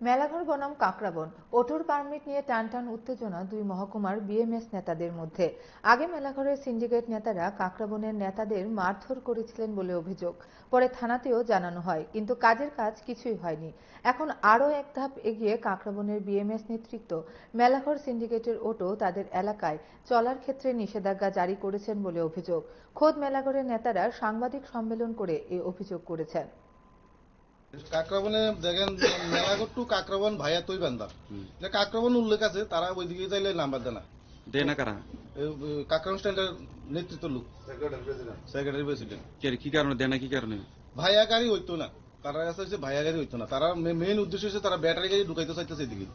মেলাঘর বনাম কাকরাবন ওঠোর পারমিট নিয়ে টানটান উত্তেজনা দুই মহকুমার বিএমএস নেতাদের মধ্যে। আগে মেলাঘরের সিন্ডিকেট নেতারা কাকরাবনের নেতাদের মারধর করেছিলেন বলে অভিযোগ। পরে থানাতেও জানানো হয়, কিন্তু কাজের কাজ কিছুই হয়নি। এখন আরও এক ধাপ এগিয়ে কাকরাবনের বিএমএস নেতৃত্ব মেলাঘর সিন্ডিকেটের ওটো তাদের এলাকায় চলার ক্ষেত্রে নিষেধাজ্ঞা জারি করেছেন বলে অভিযোগ। খোদ মেলাঘরের নেতারা সাংবাদিক সম্মেলন করে এই অভিযোগ করেছেন। কাকরাবনে দেখেন মেলাঘর টু কাকরাবন ভাইয়া তুই বান্দা যে কাকরাবন উল্লেখ আছে, তারা ওইদিকে চাইলে নাম্বার দেয় না। দেয় না কারা? কাকরাবন স্ট্যান্ডের নেতৃত্ব লোক, সেক্রেটারি প্রেসিডেন্ট। কি কারণে দেয় না? কি কারণে? ভাইয়া গাড়ি হইতো না, তারা কাছে হচ্ছে ভাইয়া গাড়ি হইতো না। তারা মেইন উদ্দেশ্য হচ্ছে তারা ব্যাটারি গাড়ি ঢুকাইতে চাইতেছে এদিকে।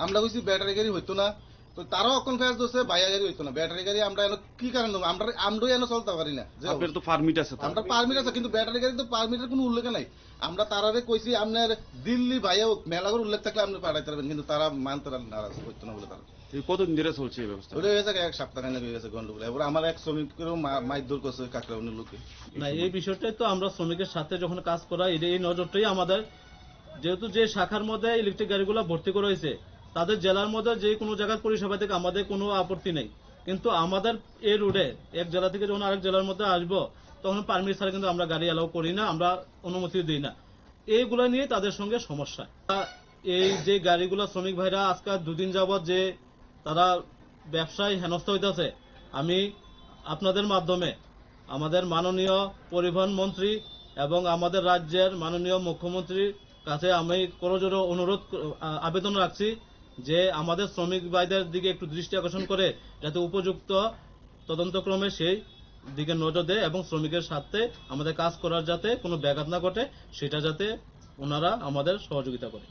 আমরা কইছি ব্যাটারি গাড়ি হইতো না, তো তারাও অকন ফেস দিচ্ছে ভাইয়া গাড়ি হইতো না। ব্যাটারি গাড়ি আমরা কি কারণ দেবো? আমরাই এনে চলতে পারি না। আপনার তো পারমিট আছে। আমরা পারমিট আছে, কিন্তু ব্যাটারি গাড়ি তো পারমিটের কোনো উল্লেখ নাই। আমরা তারারে কইছি আপনার দিল্লি ভাইয়া মেলাঘর উল্লেখ থাকলে আপনি পাঠাইতে পারবেন, কিন্তু তারা মানতে নারাজ হইতো না বলে তারা। কতদিন ধরে চলছে এই ব্যবস্থা? ওটা হয়েছে এক সপ্তাহ খানে হয়ে গেছে গন্ডগোল। এবার আমার এক শ্রমিকেরও মারধর করছে কাকরাবনের লোকে। না, এই বিষয়টাই তো আমরা শ্রমিকের সাথে যখন কাজ করা এই নজরটাই আমাদের, যেহেতু যে শাখার মধ্যে ইলেকট্রিক গাড়িগুলো ভর্তি করা হয়েছে তাদের জেলার মধ্যে যে কোনো জায়গার পরিষেবা থেকে আমাদের কোনো আপত্তি নেই, কিন্তু আমাদের এই রোডে এক জেলা থেকে যখন আরেক জেলার মধ্যে আসবো তখন পারমিট ছাড়া কিন্তু আমরা গাড়ি অ্যালাউ করি না, আমরা অনুমতি দিই না। এইগুলা নিয়ে তাদের সঙ্গে সমস্যা। এই যে গাড়িগুলো শ্রমিক ভাইরা আজকাল দুদিন যাবত যে তারা ব্যবসায় হেনস্থা হইতেছে, আমি আপনাদের মাধ্যমে আমাদের মাননীয় পরিবহন মন্ত্রী এবং আমাদের রাজ্যের মাননীয় মুখ্যমন্ত্রীর কাছে আমি করজোড়ে অনুরোধ আবেদন রাখছি যে আমাদের শ্রমিক ভাইদের দিকে একটু দৃষ্টি আকর্ষণ করে যাতে উপযুক্ত তদন্তক্রমে সেই দিকে নজর দেয় এবং শ্রমিকের সাথে আমাদের কাজ করার যাতে কোনো ব্যাঘাত না ঘটে সেটা যাতে ওনারা আমাদের সহযোগিতা করে।